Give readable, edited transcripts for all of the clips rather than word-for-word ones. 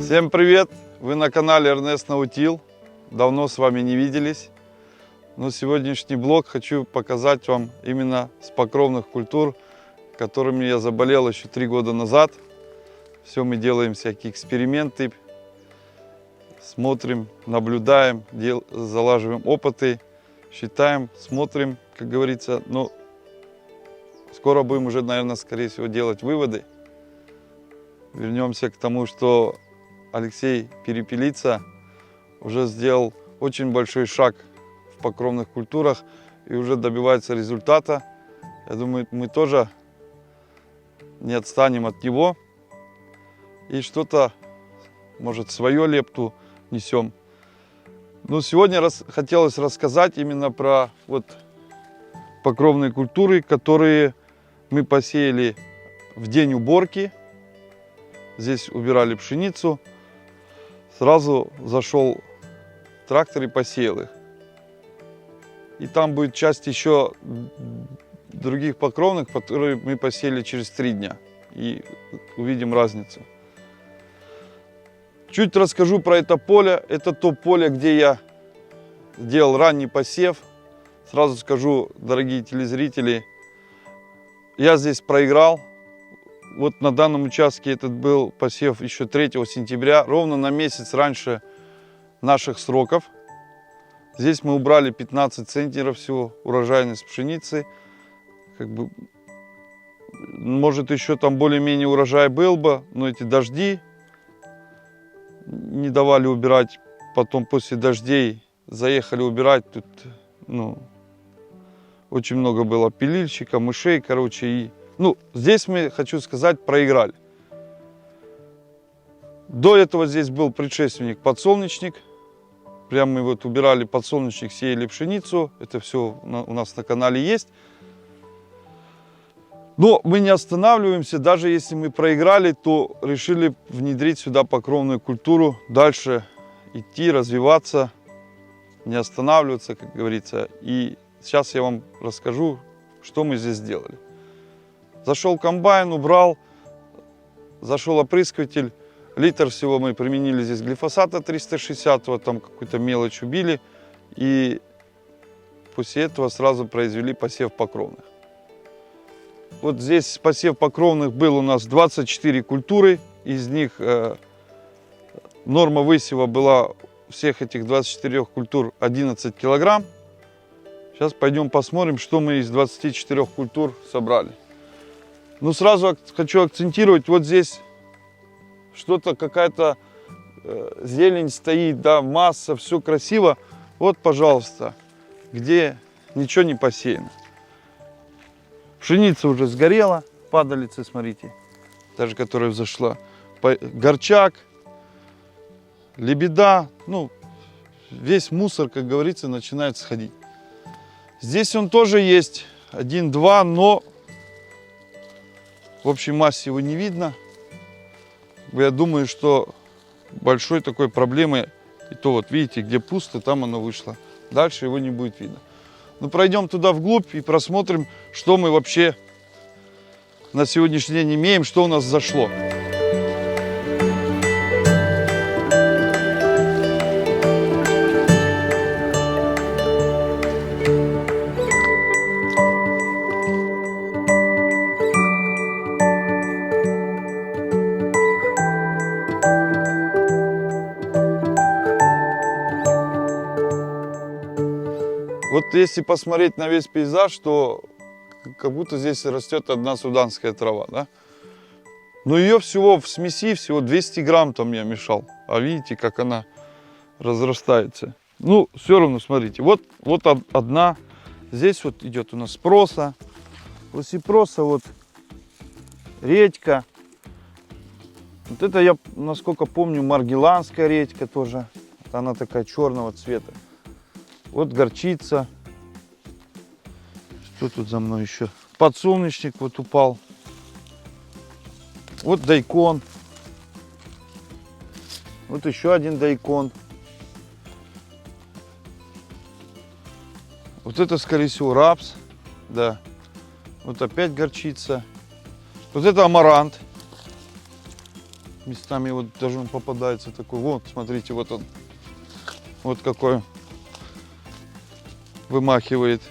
Всем привет! Вы на канале Эрнест Наутил. Давно с вами не виделись. Но сегодняшний блог хочу показать вам именно с покровных культур, которыми я заболел еще 3 года назад. Все мы делаем всякие эксперименты, смотрим, наблюдаем, залаживаем опыты, считаем, смотрим, как говорится. Но скоро будем уже, наверное, скорее всего делать выводы. Вернемся к тому, что Алексей Перепелица уже сделал очень большой шаг в покровных культурах и уже добивается результата. Я думаю, мы тоже не отстанем от него и что-то, может, свою лепту несем. Но сегодня хотелось рассказать именно про покровные культуры, которые мы посеяли в день уборки. Здесь убирали пшеницу. Сразу зашел трактор и посеял их. И там будет часть еще других покровных, которые мы посеяли через 3 дня. И увидим разницу. Чуть расскажу про это поле. Это то поле, где я делал ранний посев. Сразу скажу, дорогие телезрители, я здесь проиграл. Вот на данном участке этот был посев еще 3 сентября, ровно на месяц раньше наших сроков. Здесь мы убрали 15 центнеров всего урожайность пшеницы. Может, еще там более-менее урожай был бы, но эти дожди не давали убирать. Потом после дождей заехали убирать. Тут очень много было пилильщика, мышей, короче. Здесь мы, хочу сказать, проиграли. До этого здесь был предшественник подсолнечник. Прямо мы убирали подсолнечник, сеяли пшеницу. Это все у нас на канале есть. Но мы не останавливаемся. Даже если мы проиграли, то решили внедрить сюда покровную культуру. Дальше идти, развиваться, не останавливаться, как говорится. И сейчас я вам расскажу, что мы здесь сделали. Зашел комбайн, убрал, зашел опрыскиватель. Литр всего мы применили здесь глифосата 360, там какую-то мелочь убили. И после этого сразу произвели посев покровных. Вот здесь посев покровных был у нас 24 культуры. Из них норма высева была всех этих 24 культур 11 килограмм. Сейчас пойдем посмотрим, что мы из 24 культур собрали. Сразу хочу акцентировать, вот здесь что-то, какая-то зелень стоит, да, масса, все красиво. Вот, пожалуйста, где ничего не посеяно. Пшеница уже сгорела, падалицы, смотрите, даже которая взошла. Горчак, лебеда, весь мусор, как говорится, начинает сходить. Здесь он тоже есть, 1-2, но в общей массе его не видно. Я думаю, что большой такой проблемы, и то вот видите, где пусто, там оно вышло. Дальше его не будет видно. Пройдем туда вглубь и просмотрим, что мы вообще на сегодняшний день имеем, что у нас зашло. Вот если посмотреть на весь пейзаж, то как будто здесь растет одна суданская трава, да? Но ее всего в смеси, всего 200 грамм там я мешал. А видите, как она разрастается. Все равно, смотрите, вот одна. Здесь вот идет у нас проса. После проса редька. Вот это я, насколько помню, маргеланская редька тоже. Она такая черного цвета. Вот горчица. Что тут за мной еще? Подсолнечник упал. Вот дайкон. Вот еще один дайкон. Вот это, скорее всего, рапс. Да. Вот опять горчица. Вот это амарант. местами вот даже он попадается такой. Вот, смотрите, вот он. Вот какой вымахивает.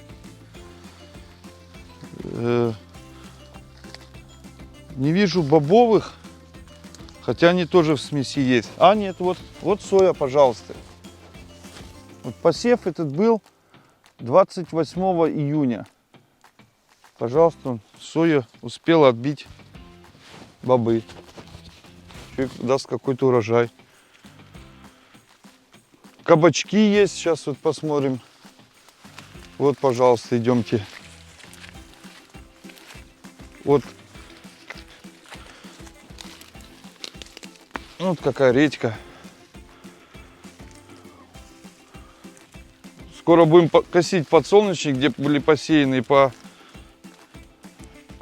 Не вижу бобовых, хотя они тоже в смеси есть. А нет, вот соя, пожалуйста. Вот посев этот был 28 июня. Пожалуйста, соя успела отбить бобы. Человек даст какой-то урожай. Кабачки есть, сейчас вот посмотрим. Вот, пожалуйста, идемте. Вот какая редька. Скоро будем косить подсолнечник, где были посеяны по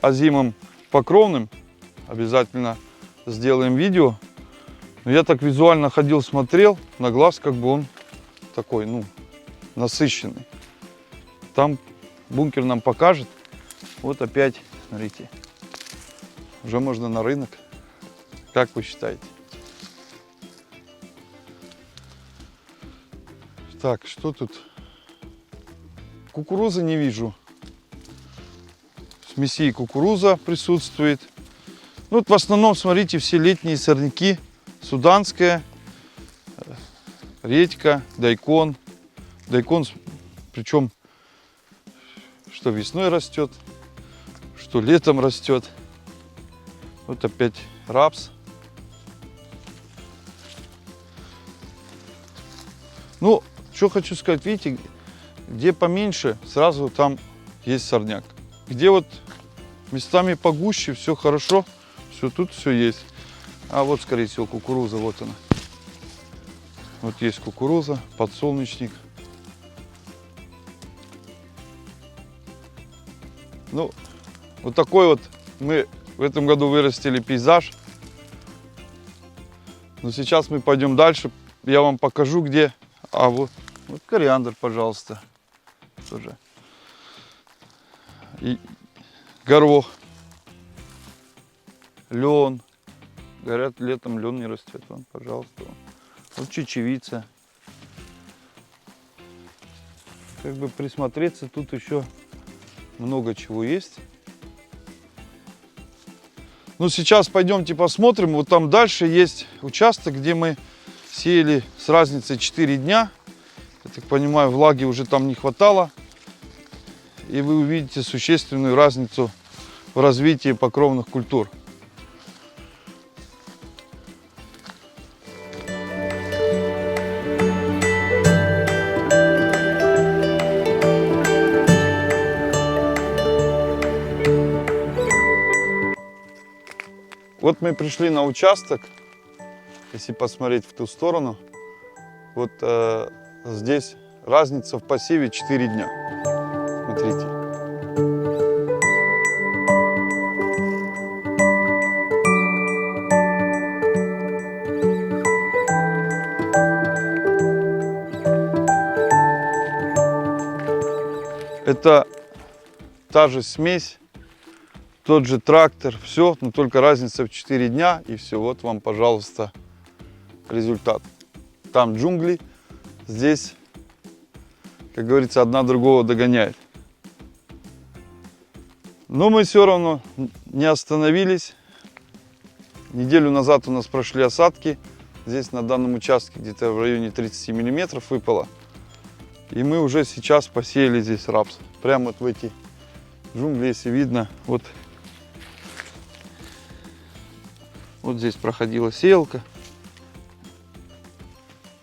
озимым покровным. Обязательно сделаем видео. Но я так визуально ходил, смотрел, на глаз как бы он такой, насыщенный. Там бункер нам покажет. Вот опять, смотрите, уже можно на рынок. Как вы считаете? Так, что тут? Кукурузы не вижу. В смеси кукуруза присутствует. Вот в основном, смотрите, все летние сорняки. Суданская, редька, дайкон. Дайкон, причем, что весной растет, что летом растет. Вот опять рапс. Ну, что хочу сказать, видите, где поменьше, сразу там есть сорняк. Где вот местами погуще, все хорошо, все тут все есть. А вот, скорее всего, кукуруза, вот она. Вот есть кукуруза, подсолнечник. Ну, вот такой вот мы в этом году вырастили пейзаж. Но сейчас мы пойдем дальше, я вам покажу, где. А вот кориандр, пожалуйста, тоже. И горох, лен. Говорят, летом лен не растет. Вон, пожалуйста. Вот чечевица. Как бы присмотреться, тут еще много чего есть. Ну, сейчас пойдемте посмотрим. Вот там дальше есть участок, где мы сеяли с разницей 4 дня. Я так понимаю, влаги уже там не хватало. И вы увидите существенную разницу в развитии покровных культур. Вот мы пришли на участок, если посмотреть в ту сторону, вот здесь разница в посеве 4 дня. Смотрите. Это та же смесь. Тот же трактор, все, но только разница в 4 дня, и все, вот вам, пожалуйста, результат. Там джунгли, здесь, как говорится, одна другого догоняет. Но мы все равно не остановились. Неделю назад у нас прошли осадки, здесь на данном участке где-то в районе 30 миллиметров выпало. И мы уже сейчас посеяли здесь рапс, прямо вот в эти джунгли, если видно, вот здесь проходила сеялка.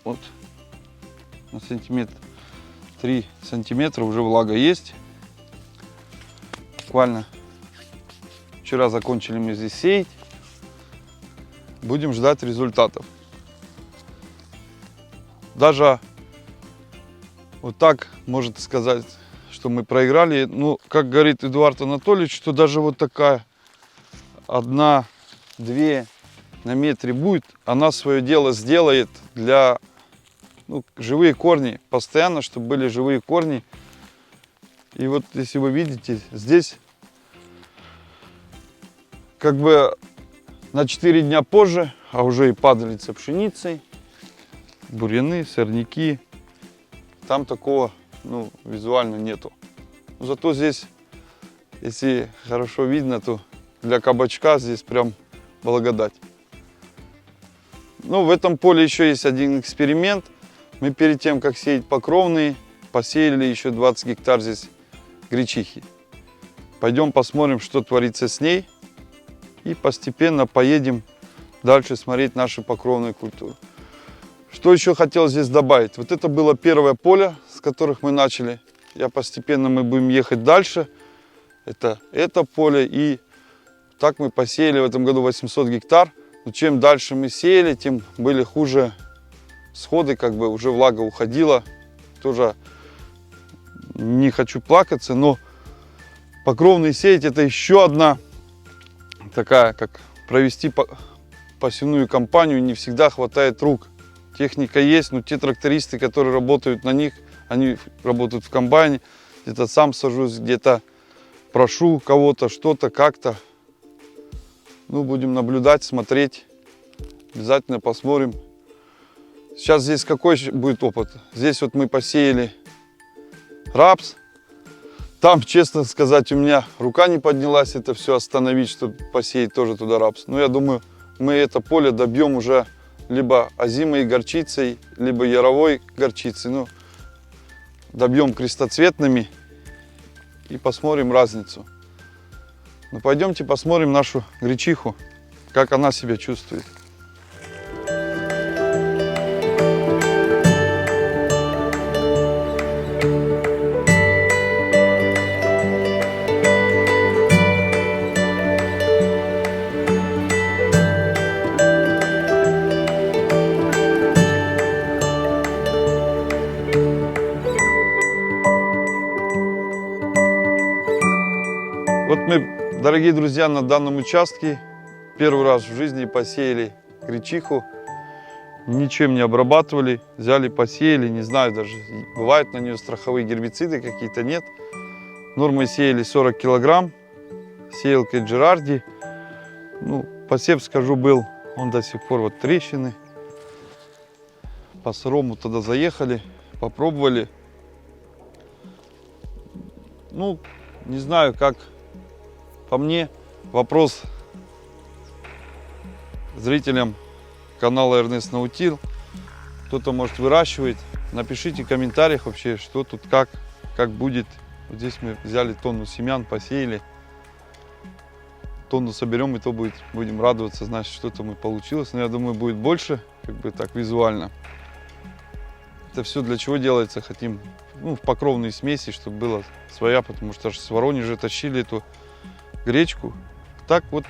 Вот на сантиметр, 3 сантиметра уже влага есть. Буквально вчера закончили мы здесь сеять. Будем ждать результатов. Даже вот так может сказать, что мы проиграли. Ну, как говорит Эдуард Анатольевич, что даже вот такая 1-2 на метре будет, она свое дело сделает для живые корни, постоянно, чтобы были живые корни. И вот если вы видите, здесь как бы на 4 дня позже, а уже и падалица пшеницей, бурьяны, сорняки. Там такого, ну, визуально нету. Но зато здесь, если хорошо видно, то для кабачка здесь прям благодать. Ну, в этом поле еще есть один эксперимент. Мы перед тем, как сеять покровные, посеяли еще 20 гектар здесь гречихи. Пойдем посмотрим, что творится с ней. И постепенно поедем дальше смотреть наши покровные культуры. Что еще хотел здесь добавить? Вот это было первое поле, с которых мы начали. Постепенно мы будем ехать дальше. Это поле. И так мы посеяли в этом году 800 гектар. Но чем дальше мы сеяли, тем были хуже всходы, как бы уже влага уходила. Тоже не хочу плакаться, но покровные сеять — это еще одна такая, как провести посевную кампанию, не всегда хватает рук. Техника есть, но те трактористы, которые работают на них, они работают в комбайне. Где-то сам сажусь, где-то прошу кого-то, что-то, как-то. Ну, будем наблюдать, смотреть. Обязательно посмотрим. Сейчас здесь какой будет опыт? Здесь вот мы посеяли рапс. Там, честно сказать, у меня рука не поднялась это все остановить, чтобы посеять тоже туда рапс. Но я думаю, мы это поле добьем уже либо озимой горчицей, либо яровой горчицей. Ну, добьем крестоцветными и посмотрим разницу. Ну, пойдемте посмотрим нашу гречиху, как она себя чувствует. Вот мы, дорогие друзья, на данном участке первый раз в жизни посеяли гречиху, ничем не обрабатывали, взяли, посеяли, не знаю даже, бывают на нее страховые гербициды какие-то, нет. Нормой сеяли 40 килограмм, сеялкой Джерарди. Ну, посев, скажу, был, он до сих пор вот трещины. По сырому туда заехали, попробовали. Ну, не знаю, как по мне, вопрос зрителям канала Эрнест Наутил. Кто-то, может, выращивает. Напишите в комментариях вообще, что тут, как будет. Вот здесь мы взяли тонну семян, посеяли. Тонну соберем, и то будем радоваться, значит, что-то мы получилось. Но я думаю, будет больше, как бы так визуально. Это все для чего делается? Хотим, ну, в покровные смеси, чтобы было своя, потому что аж с Воронежа тащили эту гречку. Так вот,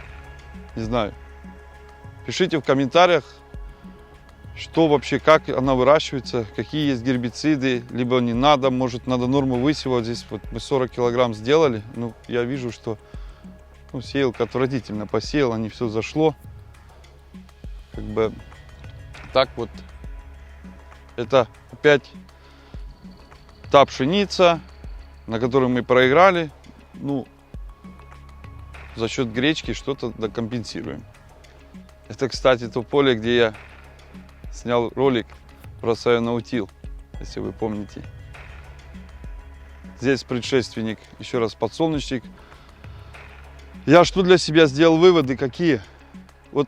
не знаю. Пишите в комментариях, что вообще, как она выращивается, какие есть гербициды, либо не надо, может, надо норму высева. Вот здесь вот мы 40 килограмм сделали. Ну, я вижу, что сеялка отвратительно посеяла, не все зашло. Как бы так вот. Это опять та пшеница, на которой мы проиграли. Ну, за счет гречки что-то докомпенсируем. Это, кстати, то поле, где я снял ролик про Наутил, если вы помните. Здесь предшественник, еще раз подсолнечник. Я что для себя сделал выводы, какие? Вот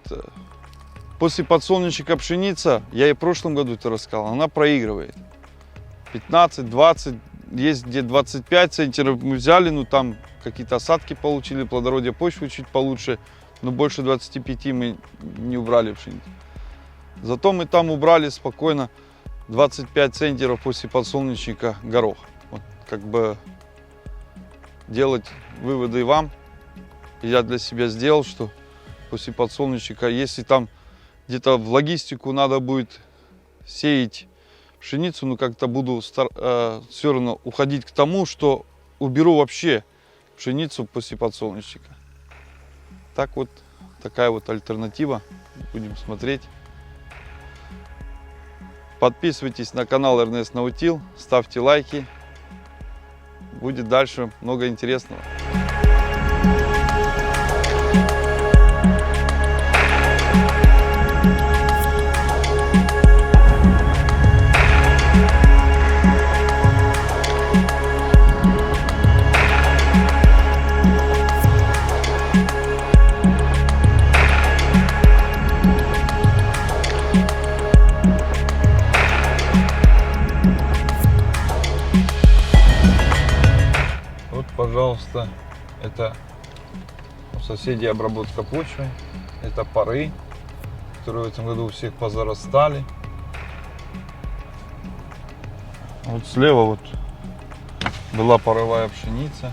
после подсолнечника пшеница, я и в прошлом году это рассказал, она проигрывает. 15-20, есть где 25 центнеров мы взяли, ну там какие-то осадки получили, плодородие почвы чуть получше, но больше 25 мы не убрали пшеницу. Зато мы там убрали спокойно 25 центнеров после подсолнечника горох. Вот, как бы делать выводы и вам. Я для себя сделал, что после подсолнечника, если там где-то в логистику надо будет сеять пшеницу, но как-то буду все равно уходить к тому, что уберу вообще пшеницу после подсолнечника. Так вот, такая вот альтернатива. Будем смотреть. Подписывайтесь на канал Эрнест Наутил, ставьте лайки. Будет дальше много интересного. пожалуйста, это у соседей обработка почвы, это поры, которые в этом году у всех позарастали. Вот слева вот была паровая пшеница.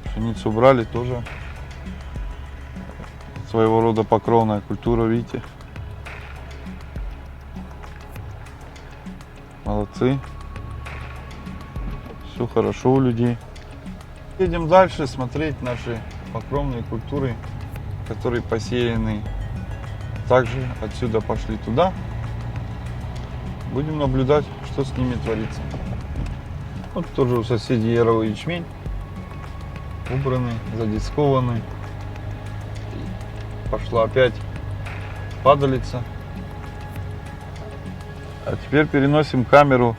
Пшеницу убрали, тоже своего рода покровная культура, видите. Молодцы. Все хорошо у людей. Едем дальше смотреть наши покровные культуры, которые посеяны. Также отсюда пошли туда. Будем наблюдать, что с ними творится. Вот тоже у соседей яровой ячмень. Убраны, задискованы. Пошла опять падалица. А теперь переносим камеру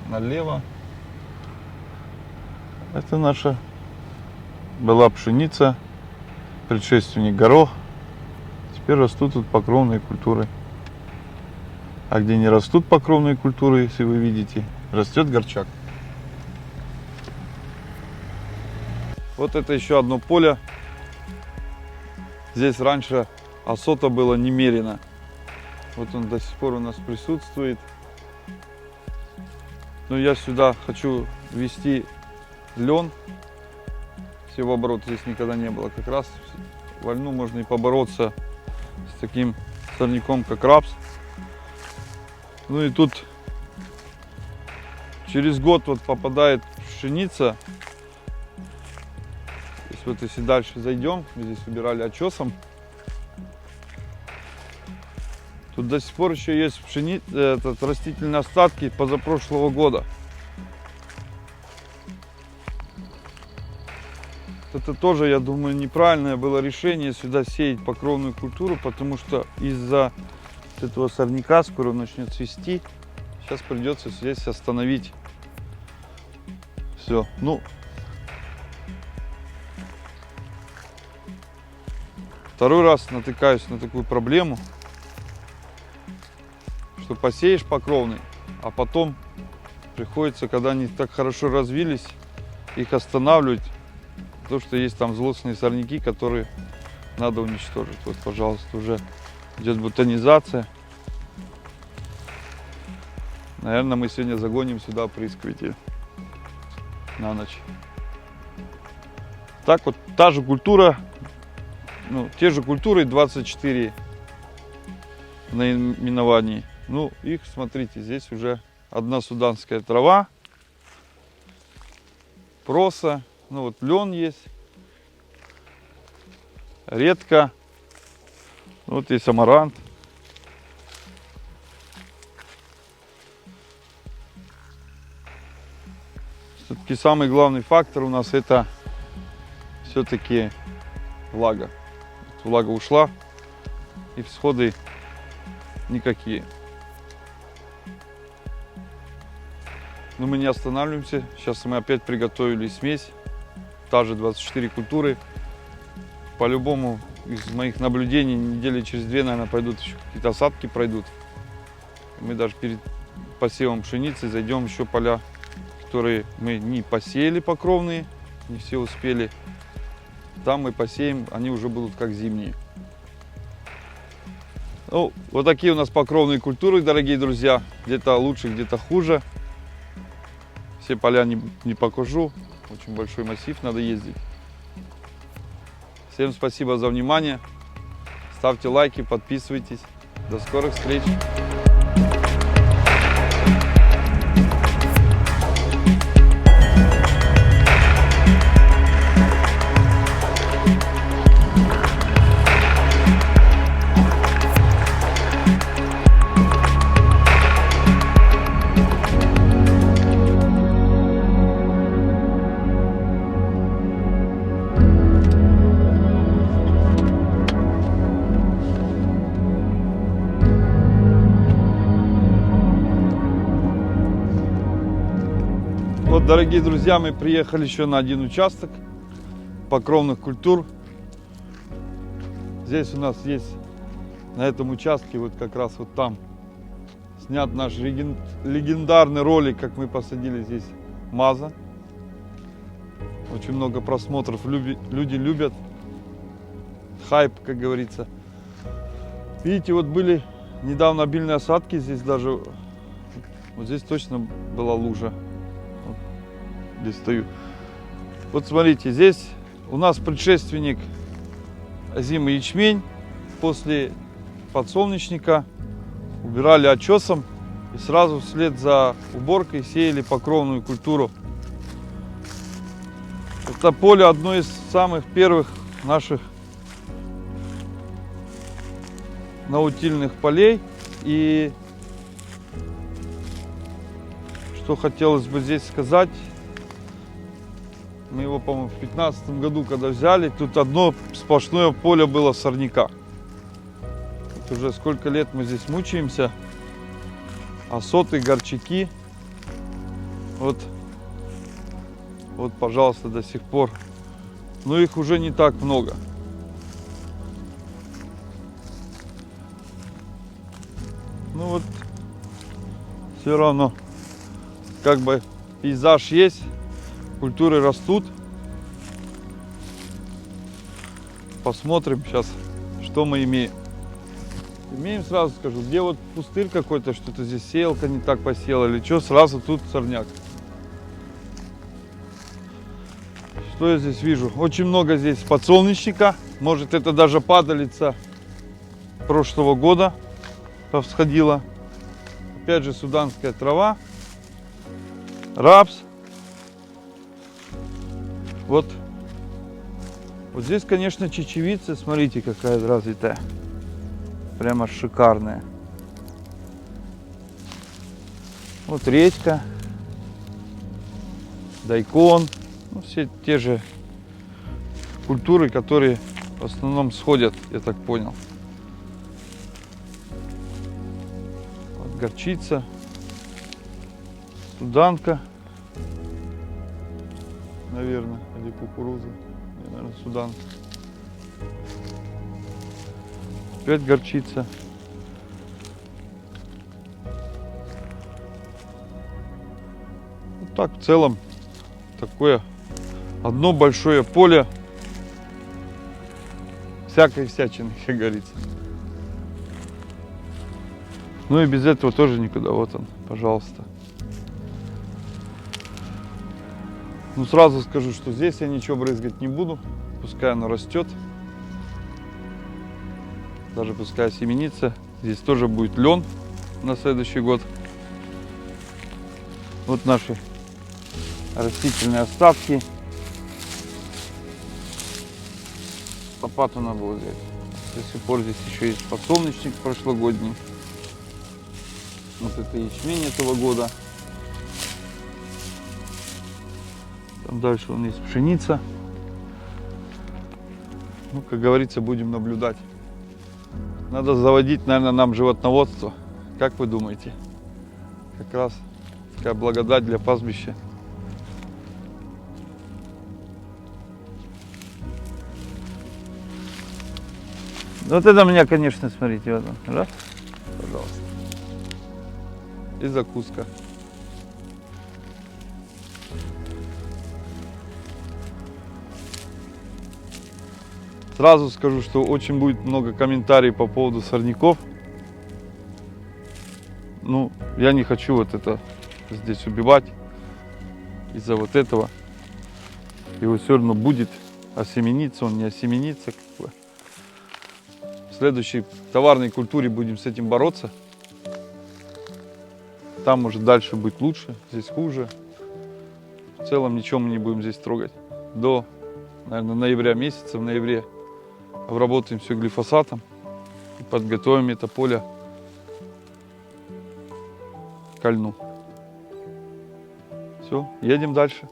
налево. Это наша была пшеница, предшественник горох. Теперь растут тут покровные культуры. А где не растут покровные культуры, если вы видите, растет горчак. Вот это еще одно поле. Здесь раньше осота было немерено. Вот он до сих пор у нас присутствует. Но я сюда хочу ввести лен. Севооборот здесь никогда не было. Как раз во льну можно и побороться с таким сорняком, как рапс. Ну и тут через год вот попадает пшеница. Вот если дальше зайдем, мы здесь убирали очесом. Тут до сих пор еще есть растительные остатки позапрошлого года. Это тоже, я думаю, неправильное было решение сюда сеять покровную культуру, потому что из-за этого сорняка скоро он начнет цвести. Сейчас придется здесь остановить все. Ну, второй раз натыкаюсь на такую проблему, что посеешь покровный, а потом приходится, когда они так хорошо развились, их останавливать, потому что есть там злостные сорняки, которые надо уничтожить. Вот, пожалуйста, уже идет бутонизация. Наверное, мы сегодня загоним сюда опрыскиватель на ночь. Так вот, та же культура, ну, те же культуры, 24 наименований. Ну, их, смотрите, здесь уже одна суданская трава, проса, ну вот лен есть, редко, вот есть амарант. Все-таки самый главный фактор у нас это все-таки влага. Влага ушла и всходы никакие. Но мы не останавливаемся. Сейчас мы опять приготовили смесь. Та же 24 культуры. По-любому из моих наблюдений недели через 2, наверное, пойдут еще какие-то осадки пройдут. Мы даже перед посевом пшеницы зайдем еще поля, которые мы не посеяли покровные, не все успели. Там мы посеем, они уже будут как зимние. Ну, вот такие у нас покровные культуры, дорогие друзья. Где-то лучше, где-то хуже. Все поля не покажу. Очень большой массив, надо ездить. Всем спасибо за внимание. Ставьте лайки, подписывайтесь. До скорых встреч. Вот, дорогие друзья, мы приехали еще на один участок покровных культур. Здесь у нас есть на этом участке, вот как раз вот там, снят наш легендарный ролик, как мы посадили здесь маза. очень много просмотров, люди любят. Хайп, как говорится. Видите, вот были недавно обильные осадки, здесь даже, вот здесь точно была лужа. Вот, здесь стою. Вот смотрите, здесь у нас предшественник озимый ячмень. После подсолнечника убирали очесом и сразу вслед за уборкой сеяли покровную культуру. Это поле одно из самых первых наших наутильных полей. И что хотелось бы здесь сказать, мы его, по-моему, в 2015 году, когда взяли, тут одно сплошное поле было сорняка. Вот уже сколько лет мы здесь мучаемся. Осоты, горчаки. Вот, пожалуйста, до сих пор. Но их уже не так много. Ну вот, все равно, как бы пейзаж есть, культуры растут. Посмотрим сейчас, что мы имеем. Имеем, сразу скажу, где вот пустырь какой-то, что-то здесь сеялка не так посела или что, сразу тут сорняк. Что я здесь вижу? Очень много здесь подсолнечника. Может, это даже падалица прошлого года повсходила. Опять же, суданская трава, рапс. Вот здесь, конечно, чечевица, смотрите, какая развитая. Прямо шикарная. Вот редька, дайкон. Ну, все те же культуры, которые в основном сходят, я так понял. Вот горчица, суданка, наверное, или кукуруза. Наверное, суданка. Опять горчица. Вот так в целом такое одно большое поле всякой всячины, как говорится. Ну и без этого тоже никуда. Вот он, пожалуйста. Ну сразу скажу, что здесь я ничего брызгать не буду. Пускай оно растет. Даже пускай семенится. Здесь тоже будет лен на следующий год. Вот наши растительные остатки. Лопату надо было взять. До сих пор здесь еще есть подсолнечник прошлогодний. Вот это ячмень этого года. Там дальше вон есть пшеница. Ну, как говорится, будем наблюдать. Надо заводить, наверное, нам животноводство. Как вы думаете? Как раз такая благодать для пастбища. Вот это меня, конечно, смотрите, вот он. Раз, пожалуйста. И закуска. Сразу скажу, что очень будет много комментариев по поводу сорняков. Ну, я не хочу вот это здесь убивать из-за вот этого. Его все равно будет осемениться, он не осеменится. Как бы. В следующей товарной культуре будем с этим бороться. Там может дальше быть лучше, здесь хуже. В целом ничего мы не будем здесь трогать. До, наверное, ноября месяца, в ноябре обработаем все глифосатом и подготовим это поле ко льну. Все, едем дальше.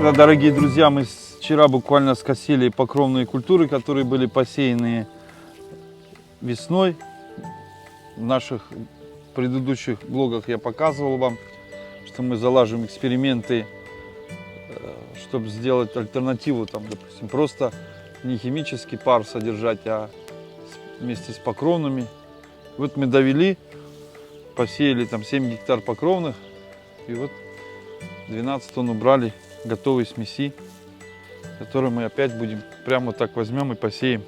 Это, дорогие друзья, мы вчера буквально скосили покровные культуры, которые были посеяны весной. В наших предыдущих блогах я показывал вам, что мы залаживаем эксперименты, чтобы сделать альтернативу, там, допустим, просто не химический пар содержать, а вместе с покровными. Вот мы довели, посеяли там 7 гектар покровных, и вот 12 тонн убрали готовой смеси, которую мы опять будем прямо так возьмем и посеем.